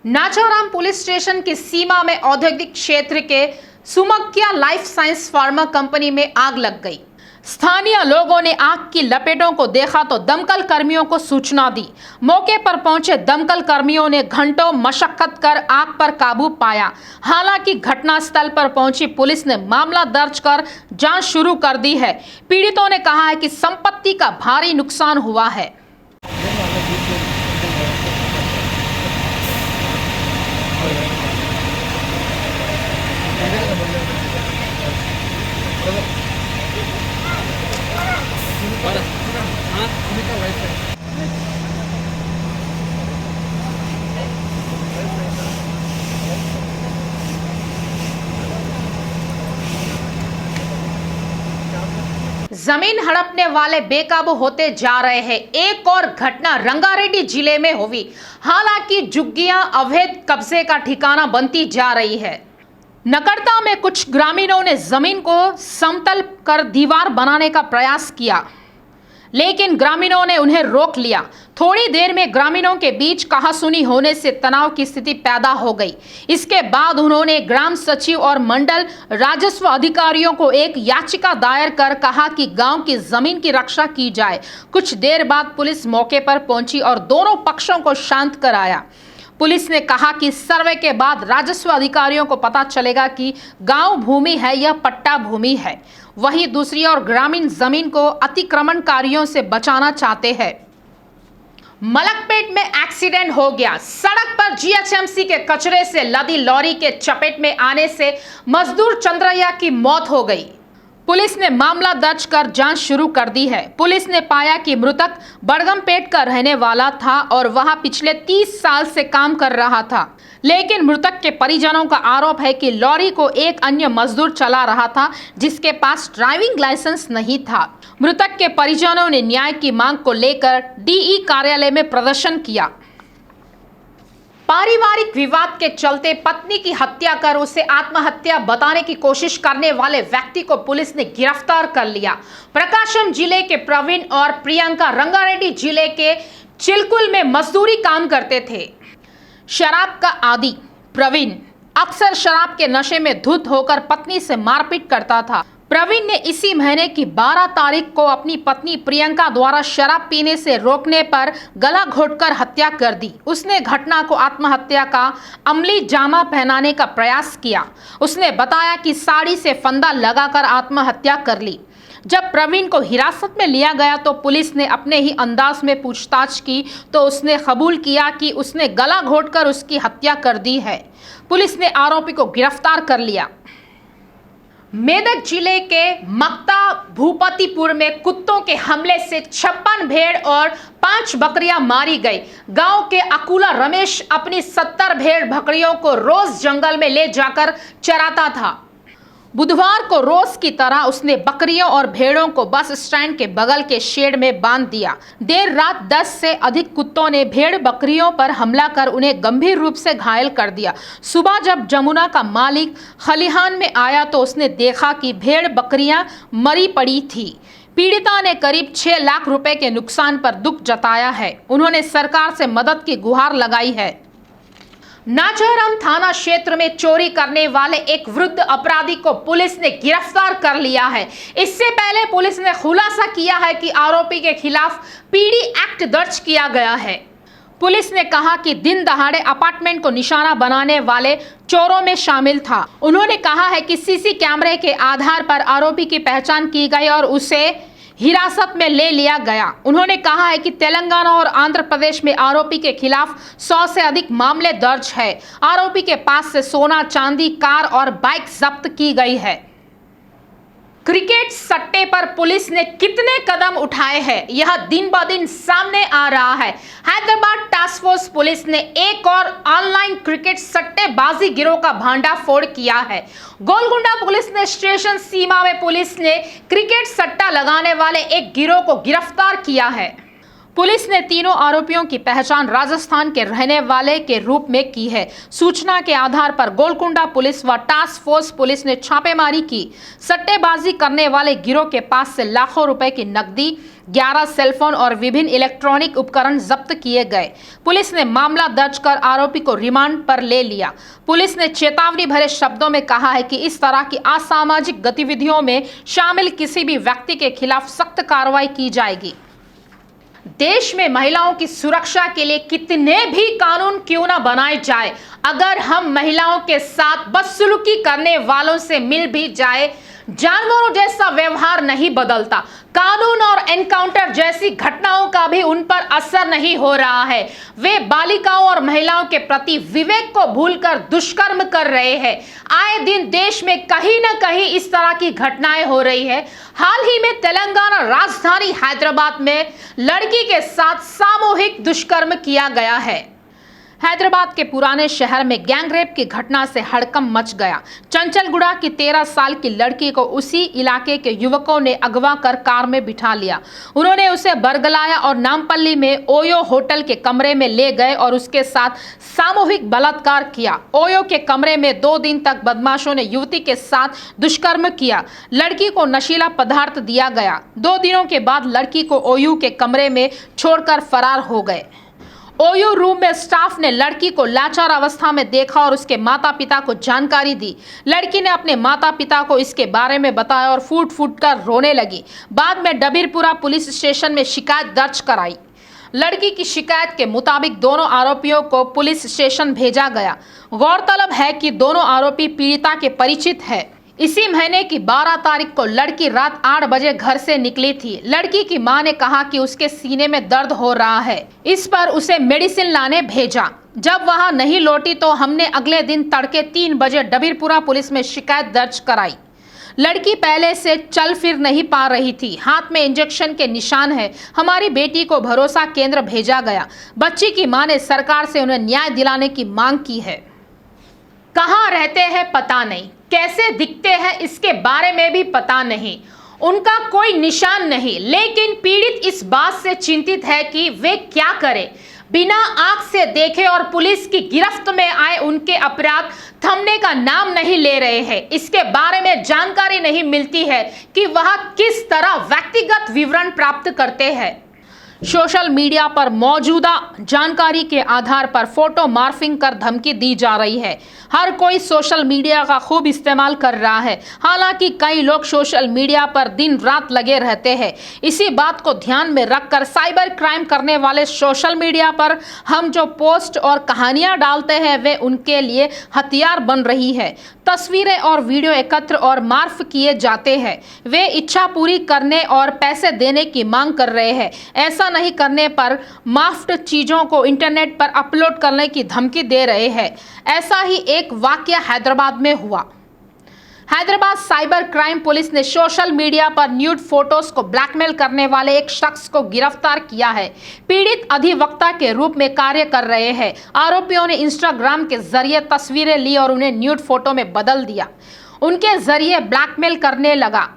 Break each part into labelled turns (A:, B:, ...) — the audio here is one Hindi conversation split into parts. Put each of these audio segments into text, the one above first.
A: नाचाराम पुलिस स्टेशन की सीमा में औद्योगिक क्षेत्र के सुमक्या लाइफ साइंस फार्मा कंपनी में आग लग गई। स्थानीय लोगों ने आग की लपेटों को देखा तो दमकल कर्मियों को सूचना दी। मौके पर पहुंचे दमकल कर्मियों ने घंटों मशक्कत कर आग पर काबू पाया। हालांकि घटनास्थल पर पहुंची पुलिस ने मामला दर्ज कर जांच शुरू कर दी है। पीड़ितों ने कहा है कि संपत्ति का भारी नुकसान हुआ है। जमीन हड़पने वाले बेकाबू होते जा रहे हैं। एक और घटना रंगारेड्डी जिले में हुई। हालांकि झुग्गियां अवैध कब्जे का ठिकाना बनती जा रही है। नकड़ता में कुछ ग्रामीणों ने जमीन को समतल कर दीवार बनाने का प्रयास किया, लेकिन ग्रामीणों ने उन्हें रोक लिया। थोड़ी देर में ग्रामीणों के बीच कहासुनी होने से तनाव की स्थिति पैदा हो गई। इसके बाद उन्होंने ग्राम सचिव और मंडल राजस्व अधिकारियों को एक याचिका दायर कर कहा कि गांव की जमीन की रक्षा की जाए। कुछ देर बाद पुलिस मौके पर पहुंची और दोनों पक्षों को शांत कराया। पुलिस ने कहा कि सर्वे के बाद राजस्व अधिकारियों को पता चलेगा कि गांव भूमि है या पट्टा भूमि है। वहीं दूसरी ओर ग्रामीण जमीन को अतिक्रमणकारियों से बचाना चाहते हैं। मलकपेट में एक्सीडेंट हो गया। सड़क पर जीएचएमसी के कचरे से लदी लॉरी के चपेट में आने से मजदूर चंद्रैया की मौत हो गई। पुलिस ने मामला दर्ज कर जांच शुरू कर दी है। पुलिस ने पाया कि मृतक बड़गमपेट का रहने वाला था और वहां पिछले 30 साल से काम कर रहा था। लेकिन मृतक के परिजनों का आरोप है कि लॉरी को एक अन्य मजदूर चला रहा था, जिसके पास ड्राइविंग लाइसेंस नहीं था। मृतक के परिजनों ने न्याय की मांग को लेकर डीई कार्यालय में प्रदर्शन किया। पारिवारिक विवाद के चलते पत्नी की हत्या कर उसे आत्महत्या बताने की कोशिश करने वाले व्यक्ति को पुलिस ने गिरफ्तार कर लिया। प्रकाशम जिले के प्रवीण और प्रियंका रंगारेड्डी जिले के चिलकुल में मजदूरी काम करते थे। शराब का आदी प्रवीण अक्सर शराब के नशे में धुत होकर पत्नी से मारपीट करता था। प्रवीण ने इसी महीने की 12 तारीख को अपनी पत्नी प्रियंका द्वारा शराब पीने से रोकने पर गला घोंटकर हत्या कर दी। उसने घटना को आत्महत्या का अमली जामा पहनाने का प्रयास किया। उसने बताया कि साड़ी से फंदा लगाकर आत्महत्या कर ली। जब प्रवीण को हिरासत में लिया गया तो पुलिस ने अपने ही अंदाज में पूछताछ की तो उसने कबूल किया कि उसने गला घोंटकर उसकी हत्या कर दी है। पुलिस ने आरोपी को गिरफ्तार कर लिया। मेदक जिले के मक्ता भूपतिपुर में कुत्तों के हमले से 56 भेड़ और 5 बकरियां मारी गई। गांव के अकुला रमेश अपनी 70 भेड़ बकरियों को रोज जंगल में ले जाकर चराता था। बुधवार को रोज की तरह उसने बकरियों और भेड़ों को बस स्टैंड के बगल के शेड में बांध दिया। देर रात 10 से अधिक कुत्तों ने भेड़ बकरियों पर हमला कर उन्हें गंभीर रूप से घायल कर दिया। सुबह जब जमुना का मालिक खलिहान में आया तो उसने देखा कि भेड़ बकरियां मरी पड़ी थी। पीड़िता ने करीब 6 लाख रुपए के नुकसान पर दुख जताया है। उन्होंने सरकार से मदद की गुहार लगाई है। नाचाराम थाना क्षेत्र में चोरी करने वाले एक वृद्ध अपराधी को पुलिस ने गिरफ्तार कर लिया है। इससे पहले पुलिस ने खुलासा किया है कि आरोपी के खिलाफ पीडी एक्ट दर्ज किया गया है। पुलिस ने कहा कि दिन दहाड़े अपार्टमेंट को निशाना बनाने वाले चोरों में शामिल था। उन्होंने कहा है कि सीसी कैमरे के आधार पर आरोपी की पहचान की गई और उसे हिरासत में ले लिया गया। उन्होंने कहा है कि तेलंगाना और आंध्र प्रदेश में आरोपी के खिलाफ 100 से अधिक मामले दर्ज है। आरोपी के पास से सोना, चांदी, कार और बाइक जब्त की गई है। क्रिकेट सट्टे पर पुलिस ने कितने कदम उठाए हैं, यह दिन ब दिन सामने आ रहा है। हैदराबाद टास्क फोर्स पुलिस ने एक और ऑनलाइन क्रिकेट सट्टेबाजी गिरोह का भांडाफोड़ किया है। गोलकुंडा पुलिस ने स्टेशन सीमा में पुलिस ने क्रिकेट सट्टा लगाने वाले एक गिरोह को गिरफ्तार किया है। पुलिस ने तीनों आरोपियों की पहचान राजस्थान के रहने वाले के रूप में की है। सूचना के आधार पर गोलकुंडा पुलिस व टास्क फोर्स पुलिस ने छापेमारी की। सट्टेबाजी करने वाले गिरोह के पास से लाखों रुपए की नकदी, 11 सेलफोन और विभिन्न इलेक्ट्रॉनिक उपकरण जब्त किए गए। पुलिस ने मामला दर्ज कर आरोपी को रिमांड पर ले लिया। पुलिस ने चेतावनी भरे शब्दों में कहा है कि इस तरह की असामाजिक गतिविधियों में शामिल किसी भी व्यक्ति के खिलाफ सख्त कार्रवाई की जाएगी। देश में महिलाओं की सुरक्षा के लिए कितने भी कानून क्यों न बनाए जाए, अगर हम महिलाओं के साथ बदसलूकी करने वालों से मिल भी जाए, जानवरों जैसा व्यवहार नहीं बदलता। कानून और एनकाउंटर जैसी घटनाओं का भी उन पर असर नहीं हो रहा है। वे बालिकाओं और महिलाओं के प्रति विवेक को भूलकर दुष्कर्म कर रहे हैं। आए दिन देश में कहीं न कहीं इस तरह की घटनाएं हो रही है। हाल ही में तेलंगाना राजधानी हैदराबाद में लड़की के साथ सामूहिक दुष्कर्म किया गया है। हैदराबाद के पुराने शहर में गैंगरेप की घटना से हड़कंप मच गया। चंचलगुड़ा की 13 साल की लड़की को उसी इलाके के युवकों ने अगवा कर कार में बिठा लिया। उन्होंने उसे बरगलाया और नामपल्ली में ओयो होटल के कमरे में ले गए और उसके साथ सामूहिक बलात्कार किया। ओयो के कमरे में 2 दिन तक बदमाशों ने युवती के साथ दुष्कर्म किया। लड़की को नशीला पदार्थ दिया गया। 2 दिनों के बाद लड़की को ओयो के कमरे में छोड़कर फरार हो गए। ओयू रूम में स्टाफ ने लड़की को लाचार अवस्था में देखा और उसके माता पिता को जानकारी दी। लड़की ने अपने माता पिता को इसके बारे में बताया और फूट फूट कर रोने लगी। बाद में डबीरपुरा पुलिस स्टेशन में शिकायत दर्ज कराई। लड़की की शिकायत के मुताबिक दोनों आरोपियों को पुलिस स्टेशन भेजा गया। गौरतलब है कि दोनों आरोपी पीड़िता के परिचित है। इसी महीने की 12 तारीख को लड़की रात 8 बजे घर से निकली थी। लड़की की मां ने कहा कि उसके सीने में दर्द हो रहा है। इस पर उसे मेडिसिन लाने भेजा। जब वहां नहीं लौटी तो हमने अगले दिन तड़के 3 बजे डबीरपुरा पुलिस में शिकायत दर्ज कराई। लड़की पहले से चल फिर नहीं पा रही थी। हाथ में इंजेक्शन के निशान है। हमारी बेटी को भरोसा केंद्र भेजा गया। बच्ची की मां ने सरकार से उन्हें न्याय दिलाने की मांग की है। कहाँ रहते हैं पता नहीं, कैसे दिखते हैं इसके बारे में भी पता नहीं, उनका कोई निशान नहीं। लेकिन पीड़ित इस बात से चिंतित है कि वे क्या करें। बिना आंख से देखे और पुलिस की गिरफ्त में आए उनके अपराध थमने का नाम नहीं ले रहे हैं। इसके बारे में जानकारी नहीं मिलती है कि वह किस तरह व्यक्तिगत विवरण प्राप्त करते हैं। सोशल मीडिया पर मौजूदा जानकारी के आधार पर फोटो मार्फिंग कर धमकी दी जा रही है। हर कोई सोशल मीडिया का खूब इस्तेमाल कर रहा है। हालांकि कई लोग सोशल मीडिया पर दिन रात लगे रहते हैं। इसी बात को ध्यान में रखकर साइबर क्राइम करने वाले सोशल मीडिया पर हम जो पोस्ट और कहानियां डालते हैं वे उनके लिए हथियार बन रही है। तस्वीरें और वीडियो एकत्र और मार्फ किए जाते हैं। वे इच्छा पूरी करने और पैसे देने की मांग कर रहे हैं। ऐसा नहीं करने पर माफ्ड चीजों को इंटरनेट पर अपलोड करने की धमकी दे रहे हैं। ऐसा ही एक वाकया हैदराबाद में हुआ। हैदराबाद साइबर क्राइम पुलिस ने सोशल मीडिया पर न्यूड फोटोज को ब्लैकमेल करने वाले एक शख्स को गिरफ्तार किया है। पीड़ित अधिवक्ता के रूप में कार्य कर रहे हैं। आरोपियों ने इंस्टाग्राम के जरिए तस्वीरें ली और उन्हें न्यूड फोटो में बदल दिया। उनके जरिए ब्लैकमेल करने लगा।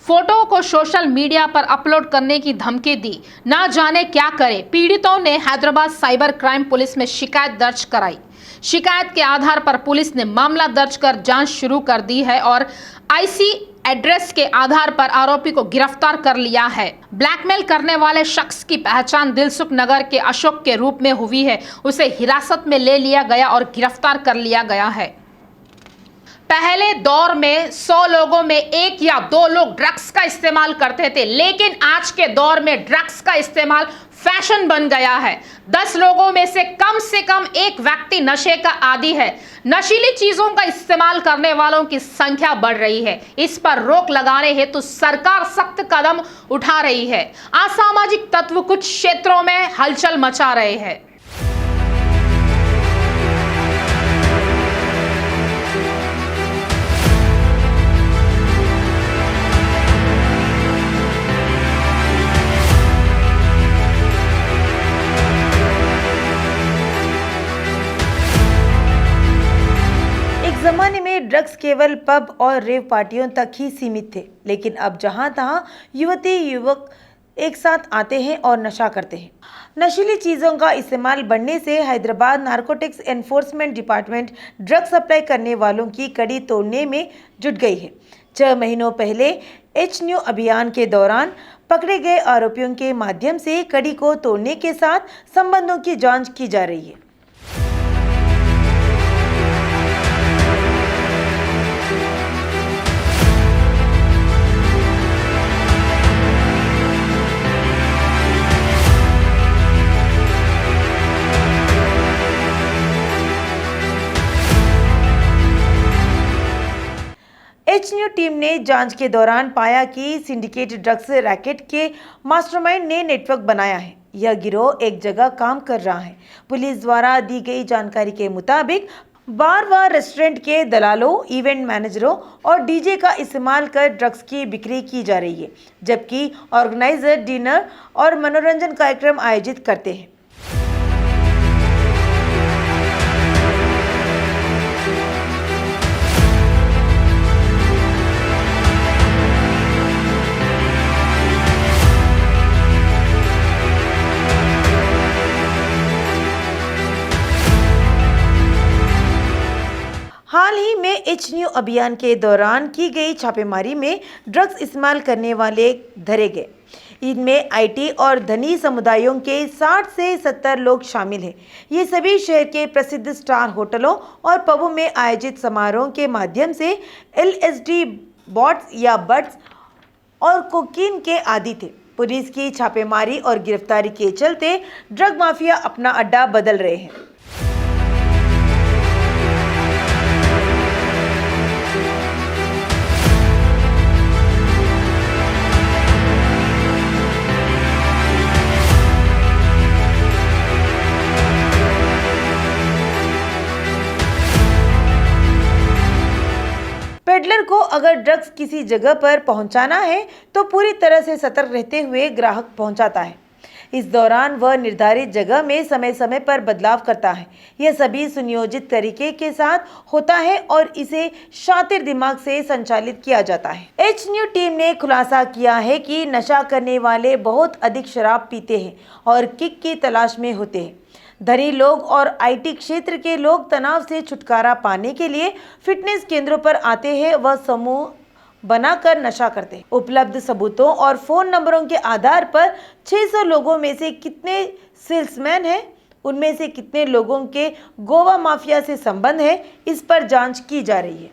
A: फोटो को सोशल मीडिया पर अपलोड करने की धमकी दी। ना जाने क्या करे। पीड़ितों ने हैदराबाद साइबर क्राइम पुलिस में शिकायत दर्ज कराई। शिकायत के आधार पर पुलिस ने मामला दर्ज कर जांच शुरू कर दी है और आईसी एड्रेस के आधार पर आरोपी को गिरफ्तार कर लिया है। ब्लैकमेल करने वाले शख्स की पहचान दिलसुख नगर के अशोक के रूप में हुई है। उसे हिरासत में ले लिया गया और गिरफ्तार कर लिया गया है। पहले दौर में 100 लोगों में 1 या 2 लोग ड्रग्स का इस्तेमाल करते थे, लेकिन आज के दौर में ड्रग्स का इस्तेमाल फैशन बन गया है। 10 लोगों में से कम 1 व्यक्ति नशे का आदी है। नशीली चीजों का इस्तेमाल करने वालों की संख्या बढ़ रही है। इस पर रोक लगाने हेतु सरकार सख्त कदम उठा रही है। असामाजिक तत्व कुछ क्षेत्रों में हलचल मचा रहे हैं।
B: ज़माने में ड्रग्स केवल पब और रेव पार्टियों तक ही सीमित थे, लेकिन अब जहां तहां युवती युवक एक साथ आते हैं और नशा करते हैं। नशीली चीज़ों का इस्तेमाल बढ़ने से Hyderabad narcotics enforcement department drug supply करने वालों की कड़ी तोड़ने में जुट गई है। 6 महीनों पहले HNU अभियान के दौरान पकड़े गए आरोपियों के माध्यम से कड़ी को तोड़ने के साथ संबंधों की जांच की जा रही है। HNU टीम ने जांच के दौरान पाया कि सिंडिकेट ड्रग्स रैकेट के मास्टरमाइंड ने नेटवर्क बनाया है। यह गिरोह एक जगह काम कर रहा है। पुलिस द्वारा दी गई जानकारी के मुताबिक बार व रेस्टोरेंट के दलालों, इवेंट मैनेजरों और डीजे का इस्तेमाल कर ड्रग्स की बिक्री की जा रही है, जबकि ऑर्गेनाइजर डिनर और मनोरंजन कार्यक्रम आयोजित करते हैं। हाल ही में HNU अभियान के दौरान की गई छापेमारी में ड्रग्स इस्तेमाल करने वाले धरे गए। इनमें IT और धनी समुदायों के 60 से 70 लोग शामिल हैं। ये सभी शहर के प्रसिद्ध स्टार होटलों और पबों में आयोजित समारोह के माध्यम से LSD बॉट्स या बट्स और कोकीन के आदी थे। पुलिस की छापेमारी और गिरफ्तारी के चलते ड्रग माफिया अपना अड्डा बदल रहे हैं। पेडलर को अगर ड्रग्स किसी जगह पर पहुंचाना है तो पूरी तरह से सतर्क रहते हुए ग्राहक पहुंचाता है। इस दौरान वह निर्धारित जगह में समय समय पर बदलाव करता है। यह सभी सुनियोजित तरीके के साथ होता है और इसे शातिर दिमाग से संचालित किया जाता है। HNU टीम ने खुलासा किया है कि नशा करने वाले बहुत अधिक शराब पीते हैं और किक की तलाश में होते हैं। धनी लोग और IT क्षेत्र के लोग तनाव से छुटकारा पाने के लिए फिटनेस केंद्रों पर आते हैं व समूह बनाकर नशा करते हैं। उपलब्ध सबूतों और फोन नंबरों के आधार पर 600 लोगों में से कितने सेल्समैन हैं, उनमें से कितने लोगों के गोवा माफिया से संबंध है, इस पर जांच की जा रही है।